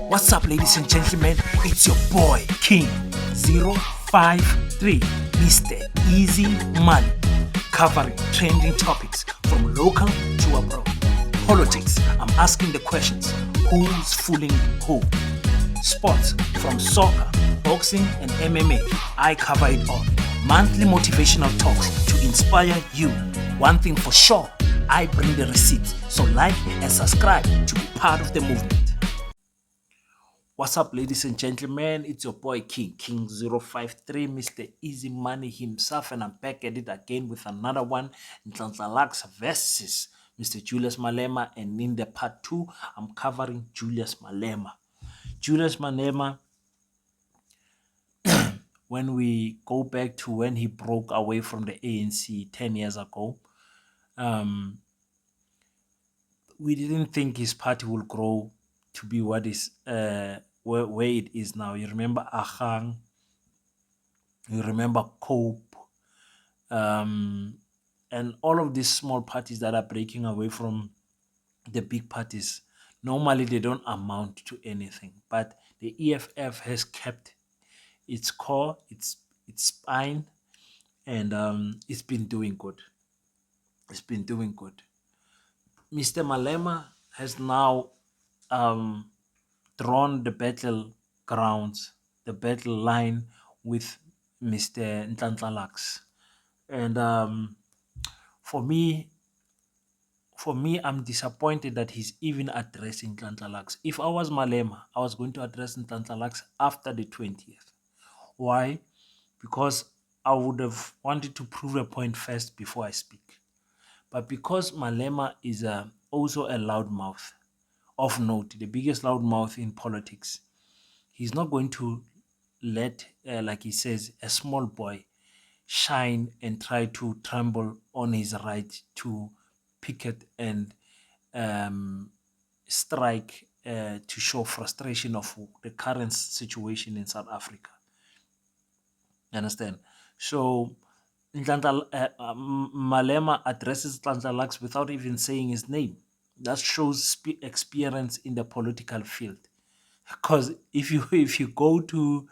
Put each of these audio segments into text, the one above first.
What's up, ladies and gentlemen? It's your boy King 053, Mr. Easy Money, covering trending topics from local to abroad. Politics, I'm asking the questions: who's fooling who? Sports, from soccer, boxing, and MMA, I cover it all. Monthly motivational talks to inspire you. One thing for sure, I bring the receipts. So like and subscribe to be part of the movement. What's up, ladies and gentlemen? It's your boy King 053, Mr. Easy Money himself, and I'm back at it again with another one. Nhlanhla versus Mr. Julius Malema, and in the part two, I'm covering Julius Malema. Julius Malema, when we go back to when he broke away from the ANC 10 years ago, um, we didn't think his party will grow to be what is where it is now. You remember Ahang, you remember Cope, um, and all of these small parties that are breaking away from the big parties. Normally, they don't amount to anything, but the EFF has kept its core, its spine, and it's been doing good. It's been doing good. Mr. Malema has now um, drawn the battlegrounds, the battle line with Mr. Nhlanhla. And for me, I'm disappointed that he's even addressing Nhlanhla. If I was Malema, I was going to address Nhlanhla after the 20th. Why? Because I would have wanted to prove a point first before I speak. But because Malema is also a loudmouth, of note, the biggest loudmouth in politics, he's not going to let, like he says, a small boy shine and try to trample on his right to picket and um, strike to show frustration of the current situation in South Africa. You understand? So Malema addresses Nhlanhla without even saying his name. That shows experience in the political field. Because if you go to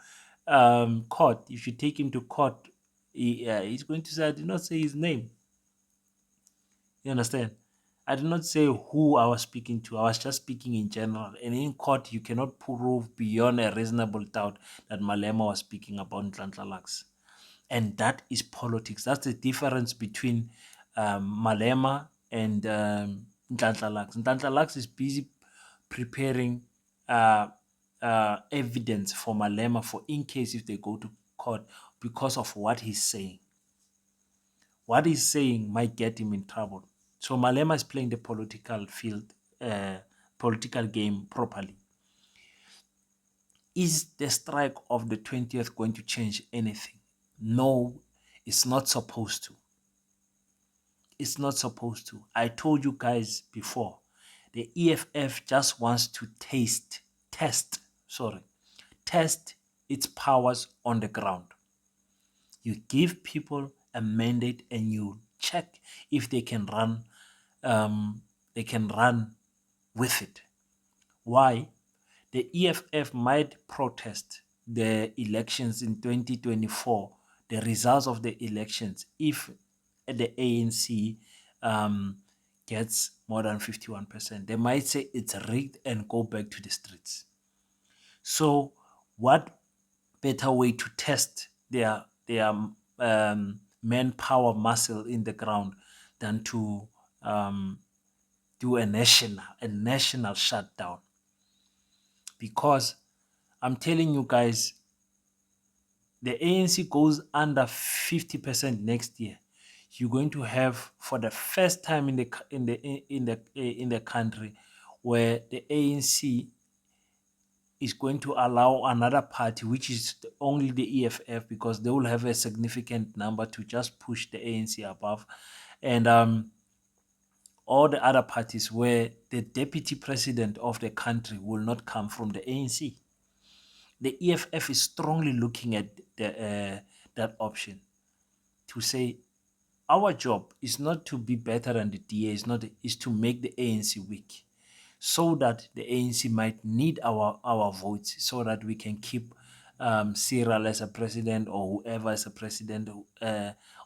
court, if you take him to court, he's going to say, "I did not say his name." You understand? I did not say who I was speaking to. I was just speaking in general. And in court, you cannot prove beyond a reasonable doubt that Malema was speaking about Nhlanhla. And that is politics. That's the difference between Malema and Nhlanhla. Nhlanhla is busy preparing uh, evidence for Malema for in case if they go to court because of what he's saying. What he's saying might get him in trouble. So Malema is playing the political field, political game properly. Is the strike of the 20th going to change anything? No, it's not supposed to. It's not supposed to. I told you guys before, the EFF just wants to test its powers on the ground. You give people a mandate and you check if they can run with it. Why? The EFF might protest the elections in 2024, the results of the elections, if the ANC um, gets more than 51%. They might say it's rigged and go back to the streets. So, what better way to test their manpower muscle in the ground than to do a national shutdown? Because I'm telling you guys, the ANC goes under 50% next year, you're going to have, for the first time in the country, where the ANC is going to allow another party, which is only the EFF, because they will have a significant number to just push the ANC above, and all the other parties where the deputy president of the country will not come from the ANC. The EFF is strongly looking at that option to say our job is not to be better than the DA, is to make the ANC weak. so that the ANC might need our votes so that we can keep Cyril as a president or whoever as a president,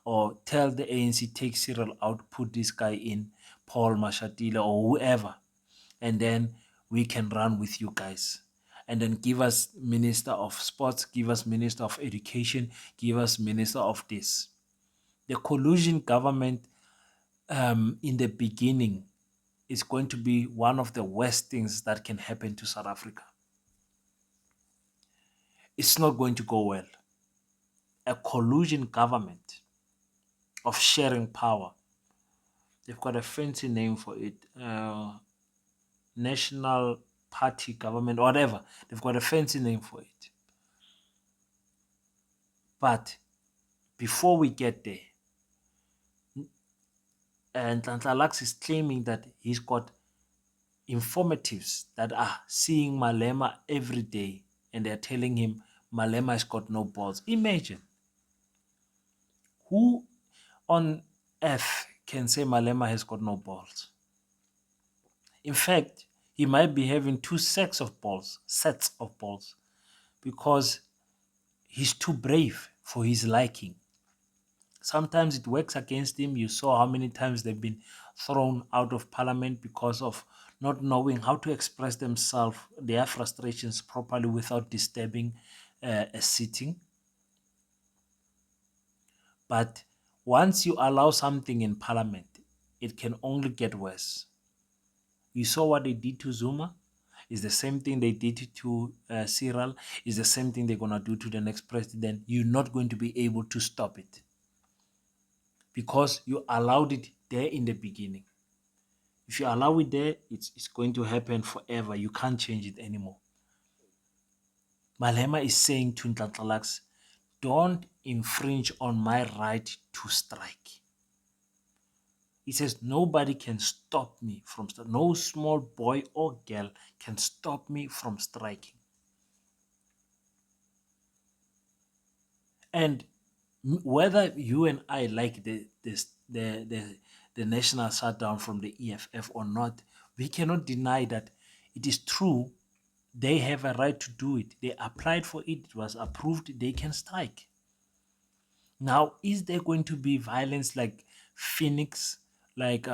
or tell the ANC take Cyril out, put this guy in, Paul Mashatile or whoever, and then we can run with you guys. And then give us Minister of Sports, give us Minister of Education, give us Minister of this. The collusion government in the beginning is going to be one of the worst things that can happen to South Africa. It's not going to go well. A collusion government of sharing power. They've got a fancy name for it. National Party government, whatever. They've got a fancy name for it. But before we get there, and Ntantla is claiming that he's got informatives that are seeing Malema every day and they're telling him Malema has got no balls. Imagine who on earth can say Malema has got no balls. In fact, he might be having two sets of balls, because he's too brave for his liking. Sometimes it works against him. You saw how many times they've been thrown out of parliament because of not knowing how to express themselves, their frustrations properly without disturbing a sitting. But once you allow something in parliament, it can only get worse. You saw what they did to Zuma. It's the same thing they did to Cyril. It's the same thing they're going to do to the next president. You're not going to be able to stop it because you allowed it there in the beginning. If you allow it there, it's going to happen forever. You can't change it anymore. Malema is saying to Ntantla, don't infringe on my right to strike. He says, nobody can stop me from striking. No small boy or girl can stop me from striking. And whether you and I like the national shutdown from the EFF or not, we cannot deny that it is true. They have a right to do it. They applied for it. It was approved. They can strike. Now, is there going to be violence like Phoenix, like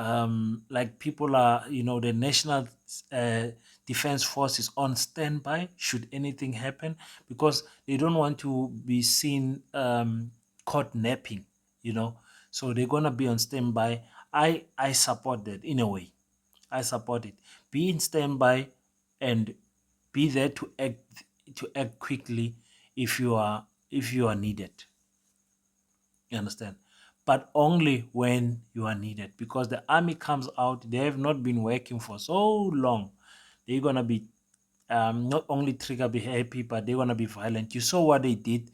people are, the National uh, Defense Force is on standby should anything happen, because they don't want to be seen caught napping, So they're gonna be on standby. I support that in a way. I support it. Be in standby and be there to act quickly if you are needed. You understand? But only when you are needed, because the army comes out, they have not been working for so long. They're gonna be not only trigger be happy, but they're gonna be violent. You saw what they did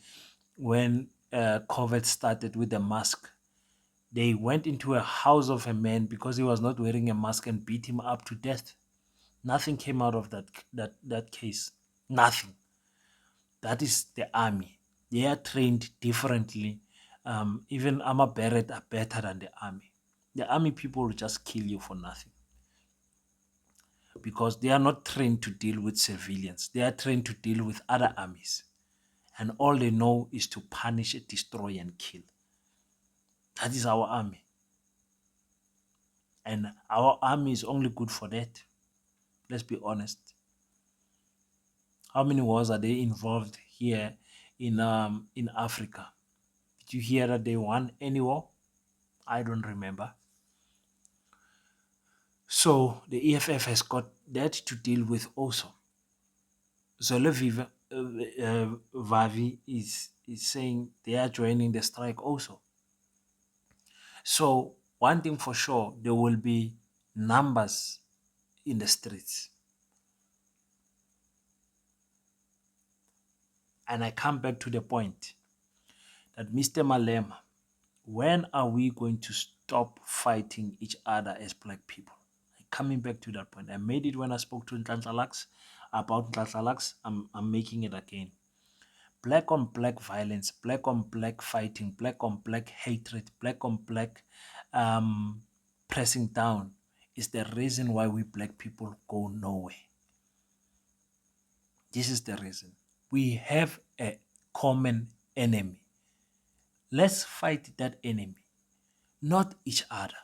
when COVID started with the mask. They went into a house of a man because he was not wearing a mask and beat him up to death. Nothing came out of that case. Nothing. That is the army. They are trained differently. Even Armor Barrett are better than the army. The army people will just kill you for nothing because they are not trained to deal with civilians. They are trained to deal with other armies. And all they know is to punish, destroy, and kill. That is our army. And our army is only good for that. Let's be honest. How many wars are they involved here in Africa? Did you hear that they won any war? I don't remember. So the EFF has got that to deal with also. Zole Vavi is saying they are joining the strike also. So one thing for sure, there will be numbers in the streets. And I come back to the point that Mr. Malema, when are we going to stop fighting each other as black people? Coming back to that point, I made it when I spoke to Ntantla about Ntantla. I'm making it again. Black on black violence, black on black fighting, black on black hatred, black on black pressing down is the reason why we black people go nowhere. This is the reason. We have a common enemy. Let's fight that enemy, not each other.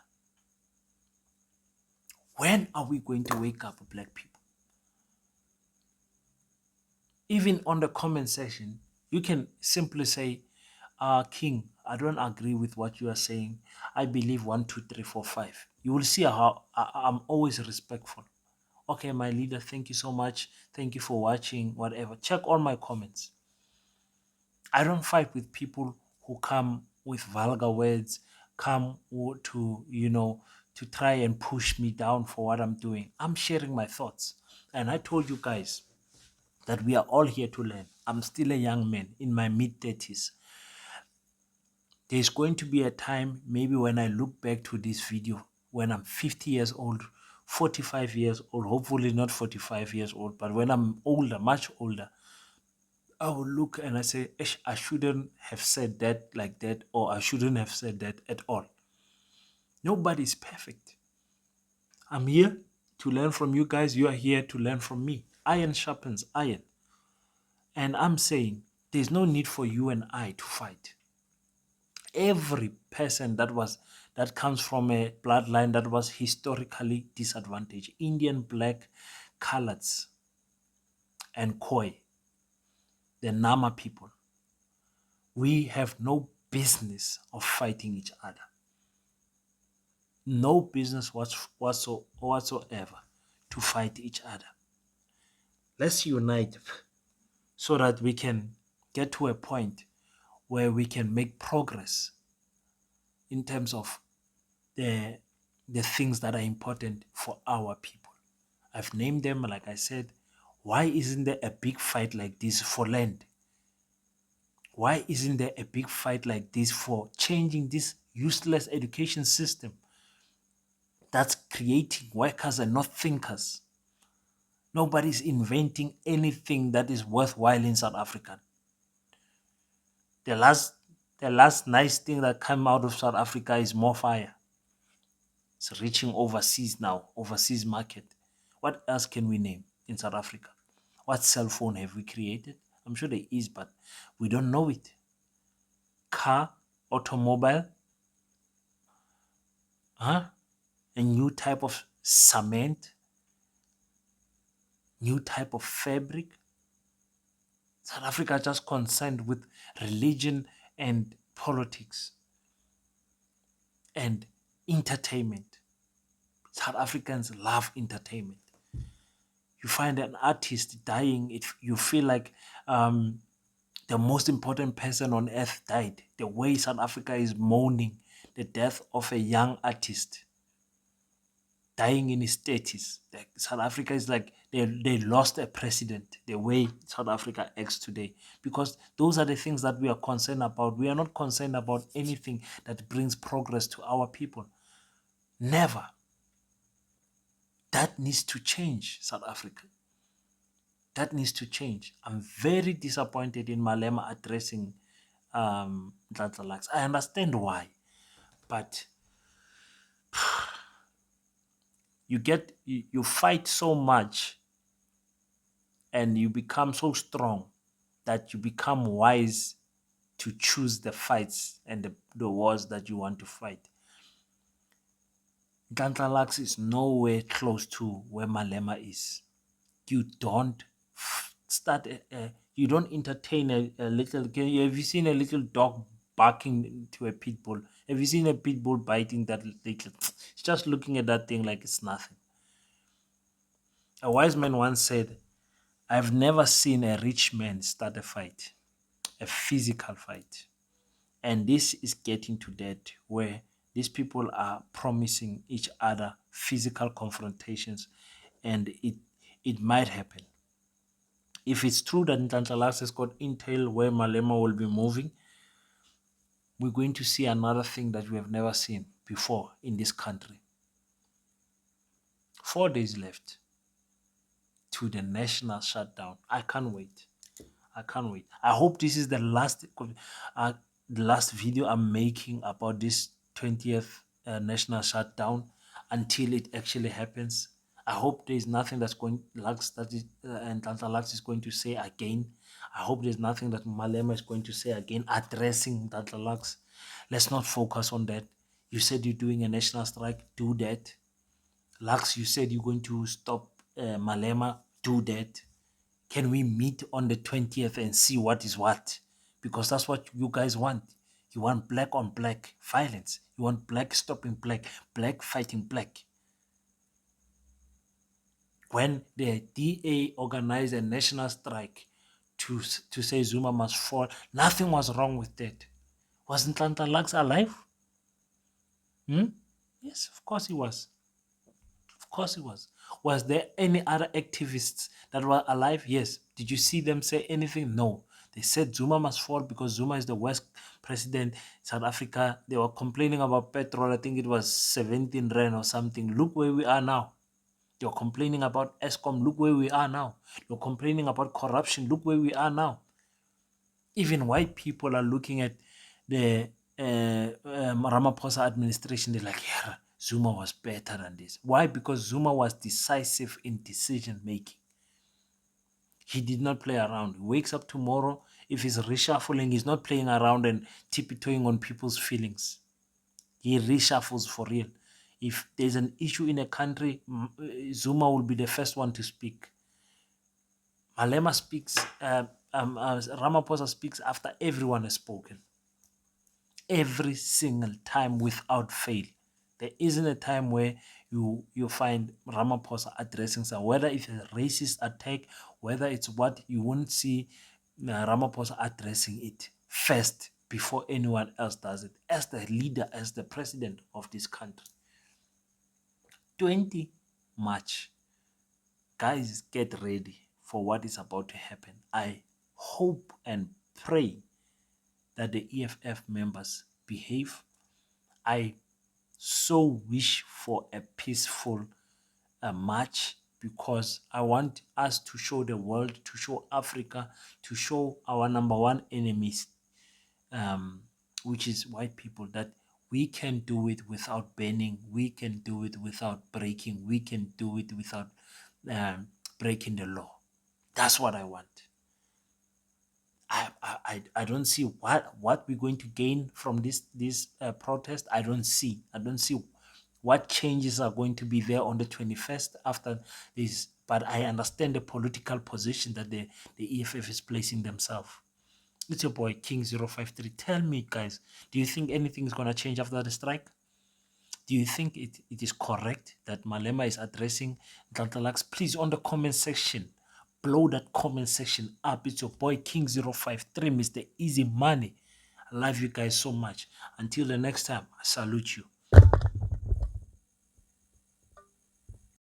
When are we going to wake up, black people? Even on the comment section, you can simply say, King, I don't agree with what you are saying. I believe 1, 2, 3, 4, 5. You will see how I'm always respectful. Okay, my leader, thank you so much. Thank you for watching, whatever. Check all my comments. I don't fight with people who come with vulgar words, to try and push me down for what I'm doing. I'm sharing my thoughts. And I told you guys that we are all here to learn. I'm still a young man in my mid 30s. There's going to be a time, maybe when I look back to this video, when I'm 50 years old, 45 years old, hopefully not 45 years old, but when I'm older, much older, I will look and I say, "Ish, I shouldn't have said that like that, or I shouldn't have said that at all." Nobody's perfect. I'm here to learn from you guys. You are here to learn from me. Iron sharpens iron. And I'm saying there's no need for you and I to fight. Every person that comes from a bloodline that was historically disadvantaged, Indian, black, coloreds, and Khoi, the Nama people, we have no business of fighting each other. No business whatsoever to fight each other. Let's unite so that we can get to a point where we can make progress in terms of the things that are important for our people. I've named them, like I said. Why isn't there a big fight like this for land? Why isn't there a big fight like this for changing this useless education system that's creating workers and not thinkers? Nobody's inventing anything that is worthwhile in South Africa. The last the last nice thing that came out of South Africa is more fire. It's reaching overseas now, overseas market. What else can we name in South Africa? What cell phone have we created? I'm sure there is, but we don't know it. Car, automobile, huh? A new type of cement, new type of fabric. South Africa just concerned with religion and politics and entertainment. South Africans love entertainment. You find an artist dying, if you feel like the most important person on earth died. The way South Africa is mourning the death of a young artist dying in his 30s. Like South Africa is like they lost a president, the way South Africa acts today. Because those are the things that we are concerned about. We are not concerned about anything that brings progress to our people. Never. That needs to change, South Africa. That needs to change. I'm very disappointed in Malema addressing Dlatalax. I understand why, but you fight so much and you become so strong that you become wise to choose the fights and the wars that you want to fight. Dlatalax is nowhere close to where Malema is. You don't you don't entertain a little. Have you seen a little dog barking to a pit bull? Have you seen a pit bull biting that little? It's just looking at that thing like it's nothing. A wise man once said, I've never seen a rich man start a fight, a physical fight. And this is getting to that where these people are promising each other physical confrontations, and it might happen. If it's true that Ntantlalas has got intel where Malema will be moving, we're going to see another thing that we have never seen before in this country. 4 days left to the national shutdown. I can't wait. I can't wait. I hope this is the last video I'm making about this 20th national shutdown. until it actually happens. I hope there's nothing that's going Lux that is and Tanta Lux is going to say again. I hope there's nothing that Malema is going to say again addressing Tanta Lux. Let's not focus on that. You said you're doing a national strike, do that. Lux, you said you're going to stop Malema, do that. Can we meet on the 20th and see what is what? Because that's what you guys want. You want black on black violence. You want black stopping black, black fighting black. When the DA organized a national strike to say Zuma must fall, nothing was wrong with that. Wasn't Tlanta Lux alive? Hmm? Yes, of course he was. Of course he was. Was there any other activists that were alive? Yes. Did you see them say anything? No. They said Zuma must fall because Zuma is the worst president. South Africa, they were complaining about petrol. I think it was 17 rand or something. Look where we are now. You're complaining about ESCOM. Look where we are now. You're complaining about corruption. Look where we are now. Even white people are looking at the Ramaphosa administration. They're like, yeah, Zuma was better than this. Why? Because Zuma was decisive in decision making. He did not play around. He wakes up tomorrow. If he's reshuffling, he's not playing around and tippy-toeing on people's feelings. He reshuffles for real. If there's an issue in a country, Zuma will be the first one to speak. Malema speaks, Ramaphosa speaks after everyone has spoken. Every single time without fail. There isn't a time where you find Ramaphosa addressing some, whether it's a racist attack, whether it's what, you won't see Ramaphosa addressing it first before anyone else does it. As the leader, as the president of this country. 20 March. Guys, get ready for what is about to happen. I hope and pray that the EFF members behave. I so wish for a peaceful march because I want us to show the world, to show Africa, to show our number one enemies, which is white people, that we can do it without banning, we can do it without breaking, we can do it without breaking the law. That's what I want. I don't see what we're going to gain from this protest. I don't see what changes are going to be there on the 21st after this. But I understand the political position that the EFF is placing themselves. It's your boy King053. Tell me, guys, do you think anything is going to change after the strike? Do you think it is correct that Malema is addressing Dantalax? Please, on the comment section, blow that comment section up. It's your boy King053, Mr. Easy Money. I love you guys so much. Until the next time, I salute you.